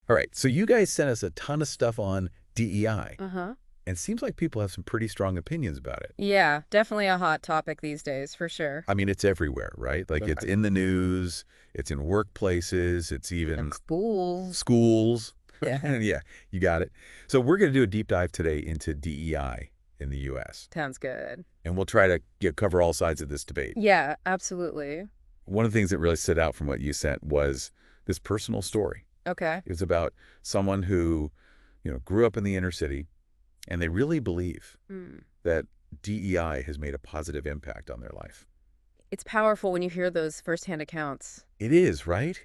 All right, so you guys sent us a ton of stuff on DEI, Uh-huh. and it seems like people have some pretty strong opinions about it. Yeah, definitely a hot topic these days, for sure. I mean, it's everywhere, right? Like, it's in the news, it's in workplaces, it's even And schools. schools. Yeah. Yeah, you got it. So we're going to do a deep dive today into DEI in the U.S., Sounds good. and we'll try to cover all sides of this debate. Yeah, absolutely. One of the things that really stood out from what you sent was this personal story. Okay. It was about someone who, grew up in the inner city, and they really believe Mm. that DEI has made a positive impact on their life. It's powerful when you hear those firsthand accounts. It is, right?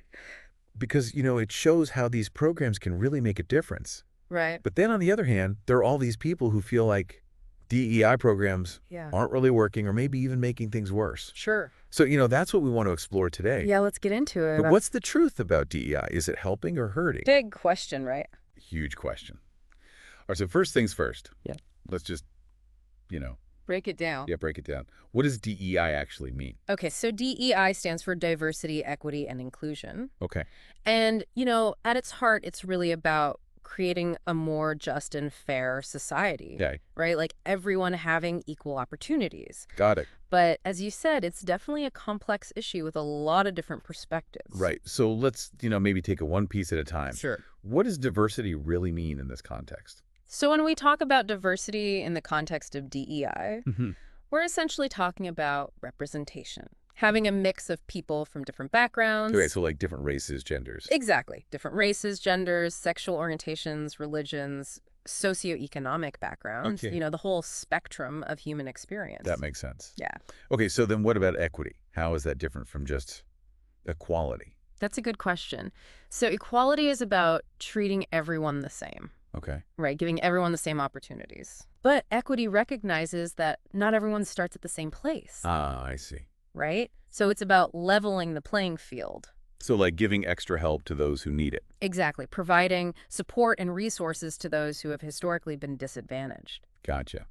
Because, it shows how these programs can really make a difference. Right. But then on the other hand, there are all these people who feel like DEI programs Yeah. aren't really working or maybe even making things worse. Sure. So, that's what we want to explore today. Yeah, let's get into it. But what's the truth about DEI? Is it helping or hurting? Big question, right? Huge question. All right, so first things first. Yeah. Let's just, Break it down. break it down. What does DEI actually mean? Okay, so DEI stands for diversity, equity, and inclusion. Okay. And, at its heart, it's really about creating a more just and fair society, Yeah, right? Like everyone having equal opportunities. got it. But as you said, it's definitely a complex issue with a lot of different perspectives. Right. So let's, maybe take it one piece at a time. Sure. What does diversity really mean in this context? So when we talk about diversity in the context of DEI, Mm-hmm. we're essentially talking about representation, having a mix of people from different backgrounds. Okay, so like different races, genders. Exactly. Different races, genders, sexual orientations, religions, socioeconomic backgrounds, Okay. the whole spectrum of human experience. That makes sense. Yeah, Okay, so then what about equity? How is that different from just equality? that's a good question. So equality is about treating everyone the same, Okay. right? Giving everyone the same opportunities. But equity recognizes that not everyone starts at the same place, Ah, I see. right? So it's about leveling the playing field. So like giving extra help to those who need it. Exactly. Providing support and resources to those who have historically been disadvantaged. Gotcha.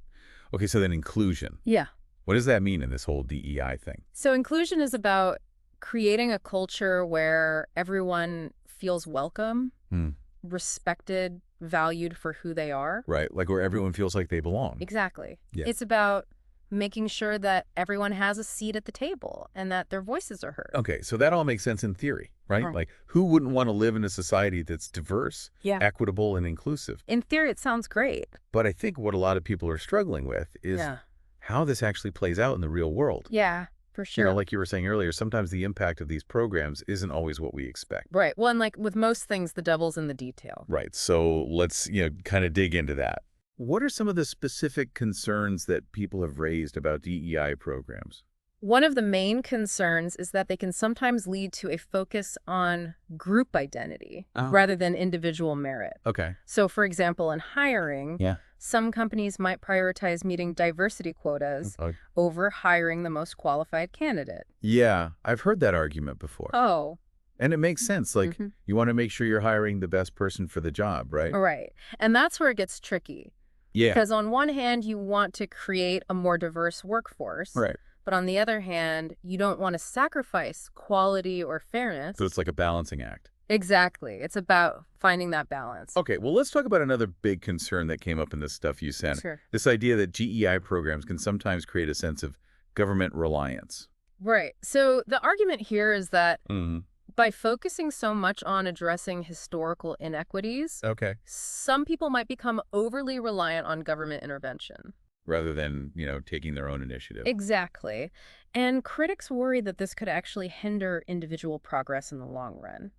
Okay, so then inclusion. Yeah. What does that mean in this whole DEI thing? So inclusion is about creating a culture where everyone feels welcome, Hmm. respected, valued for who they are. Right, like where everyone feels like they belong. Exactly. Yeah. It's about making sure that everyone has a seat at the table and that their voices are heard. Okay, so that all makes sense in theory, right? Right. Like who wouldn't want to live in a society that's diverse, Yeah. equitable, and inclusive? In theory, it sounds great. But I think what a lot of people are struggling with is Yeah. how this actually plays out in the real world. Yeah, for sure. Like you were saying earlier, sometimes the impact of these programs isn't always what we expect. Right. Well, and like with most things, the devil's in the detail. Right. So let's, kind of dig into that. What are some of the specific concerns that people have raised about DEI programs? One of the main concerns is that they can sometimes lead to a focus on group identity Oh. rather than individual merit. Okay. So, for example, in hiring, Yeah. some companies might prioritize meeting diversity quotas over hiring the most qualified candidate. Yeah, I've heard that argument before. Oh, And it makes sense. Like, Mhm. you want to make sure you're hiring the best person for the job, right? right. And that's where it gets tricky. Yeah. Because on one hand, you want to create a more diverse workforce. Right. But on the other hand, you don't want to sacrifice quality or fairness. So it's like a balancing act. Exactly. It's about finding that balance. Okay, well, let's talk about another big concern that came up in this stuff you sent. Sure. This idea that GEI programs can sometimes create a sense of government reliance. Right. So the argument here is that Mm-hmm. by focusing so much on addressing historical inequities, Okay. some people might become overly reliant on government intervention. Rather than, taking their own initiative. Exactly. And critics worry that this could actually hinder individual progress in the long run.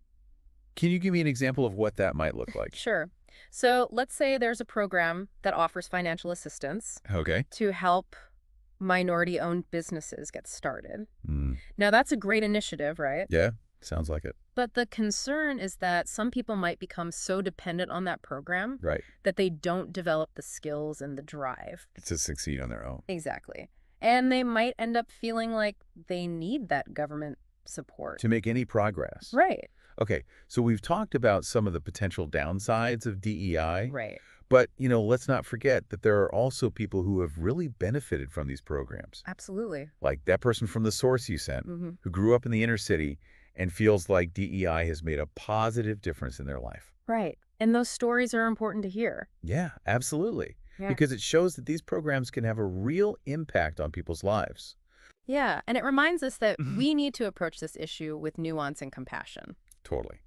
Can you give me an example of what that might look like? Sure. So let's say there's a program that offers financial assistance Okay. to help minority-owned businesses get started. Mm. Now, that's a great initiative, right? Yeah, sounds like it. But the concern is that some people might become so dependent on that program Right. that they don't develop the skills and the drive. To succeed on their own. Exactly. And they might end up feeling like they need that government support. To make any progress. Right. Okay, so we've talked about some of the potential downsides of DEI. Right. But, let's not forget that there are also people who have really benefited from these programs. Absolutely. Like that person from the source you sent, Mm-hmm. who grew up in the inner city and feels like DEI has made a positive difference in their life. Right. And those stories are important to hear. Yeah, absolutely. Yeah. Because it shows that these programs can have a real impact on people's lives. Yeah, and it reminds us that we need to approach this issue with nuance and compassion. Totally.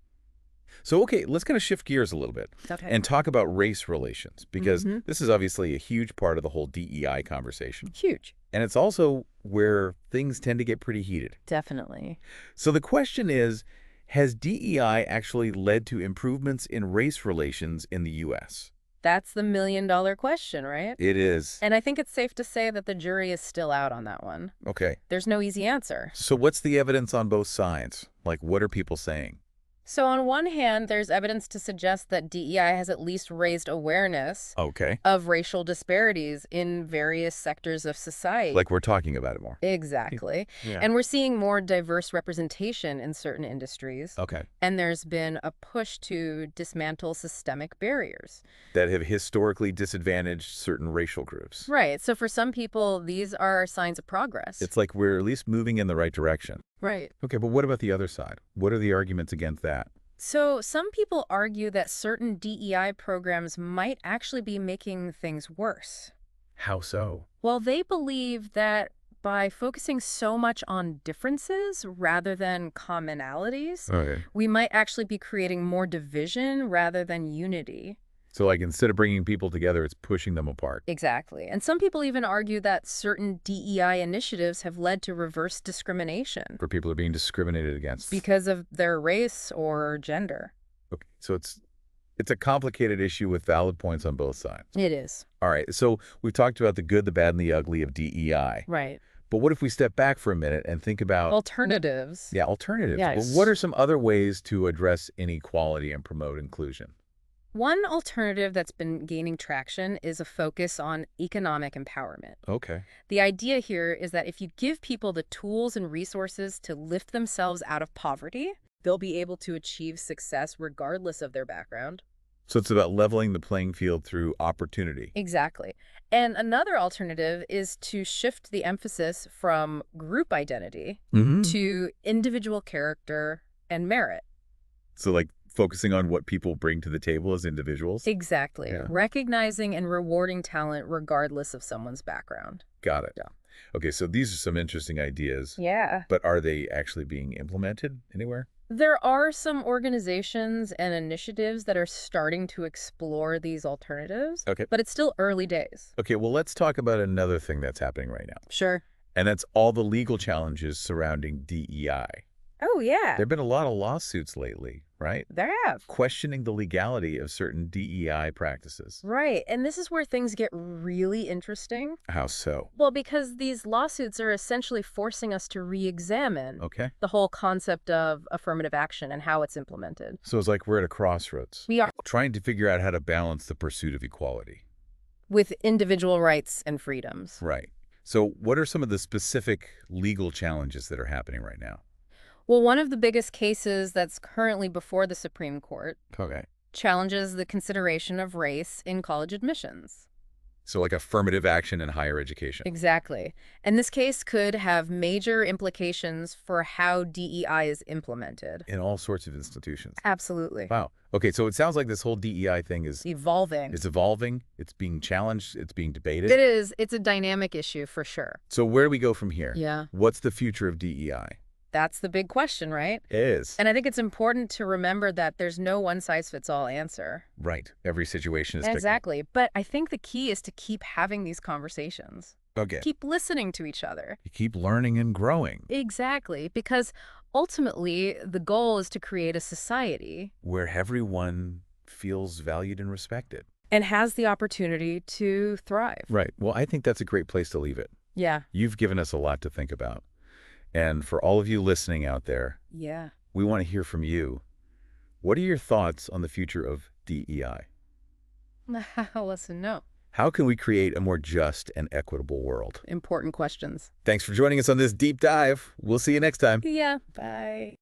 So, okay, let's kind of shift gears a little bit Okay. and talk about race relations, because this is obviously a huge part of the whole DEI conversation. Huge. And it's also where things tend to get pretty heated. Definitely. So the question is, has DEI actually led to improvements in race relations in the U.S.? That's the million-dollar question, right? It is. And I think it's safe to say that the jury is still out on that one. Okay. There's no easy answer. So what's the evidence on both sides? Like, what are people saying? So on one hand, there's evidence to suggest that DEI has at least raised awareness Okay. of racial disparities in various sectors of society. Like we're talking about it more. Exactly. Yeah. And we're seeing more diverse representation in certain industries. Okay. And there's been a push to dismantle systemic barriers. That have historically disadvantaged certain racial groups. Right. So for some people, these are signs of progress. It's like we're at least moving in the right direction. Right. Okay, but what about the other side? What are the arguments against that? So some people argue that certain DEI programs might actually be making things worse. How so? Well, they believe that by focusing so much on differences rather than commonalities, Okay. we might actually be creating more division rather than unity. So like instead of bringing people together, it's pushing them apart. Exactly. And some people even argue that certain DEI initiatives have led to reverse discrimination For people who are being discriminated against. because of their race or gender. Okay, so it's a complicated issue with valid points on both sides. It is. All right, so we've talked about the good, the bad, and the ugly of DEI. Right. But what if we step back for a minute and think about Alternatives. alternatives? Yes. Well, what are some other ways to address inequality and promote inclusion? One alternative that's been gaining traction is a focus on economic empowerment. Okay. The idea here is that if you give people the tools and resources to lift themselves out of poverty, they'll be able to achieve success regardless of their background. So it's about leveling the playing field through opportunity. Exactly. And another alternative is to shift the emphasis from group identity to individual character and merit. So like focusing on what people bring to the table as individuals? Exactly. Yeah. Recognizing and rewarding talent regardless of someone's background. Got it. Yeah. Okay, so these are some interesting ideas. Yeah. But are they actually being implemented anywhere? There are some organizations and initiatives that are starting to explore these alternatives, Okay. but it's still early days. Okay, well, let's talk about another thing that's happening right now. Sure. And that's all the legal challenges surrounding DEI. Oh, yeah. There have been a lot of lawsuits lately, right? There have. Questioning the legality of certain DEI practices. Right. And this is where things get really interesting. How so? Well, because these lawsuits are essentially forcing us to re-examine Okay. the whole concept of affirmative action and how it's implemented. So it's like we're at a crossroads. We are Trying to figure out how to balance the pursuit of equality. with individual rights and freedoms. Right. So what are some of the specific legal challenges that are happening right now? Well, one of the biggest cases that's currently before the Supreme Court Okay. challenges the consideration of race in college admissions. So like affirmative action in higher education. Exactly. And this case could have major implications for how DEI is implemented. In all sorts of institutions. Absolutely. Wow. Okay, so it sounds like this whole DEI thing is Evolving. it's evolving, it's being challenged, it's being debated. It is. It's a dynamic issue for sure. So where do we go from here? Yeah. What's the future of DEI? That's the big question, right? It is. And I think it's important to remember that there's no one-size-fits-all answer. Right. Every situation is different. Exactly. But I think the key is to keep having these conversations. Okay. Keep listening to each other. You keep learning and growing. Exactly. Because ultimately, the goal is to create a society Where everyone feels valued and respected. and has the opportunity to thrive. Right. Well, I think that's a great place to leave it. Yeah. You've given us a lot to think about. And for all of you listening out there, Yeah. we want to hear from you. What are your thoughts on the future of DEI? Listen, no. How can we create a more just and equitable world? Important questions. Thanks for joining us on this deep dive. We'll see you next time. Yeah. Bye.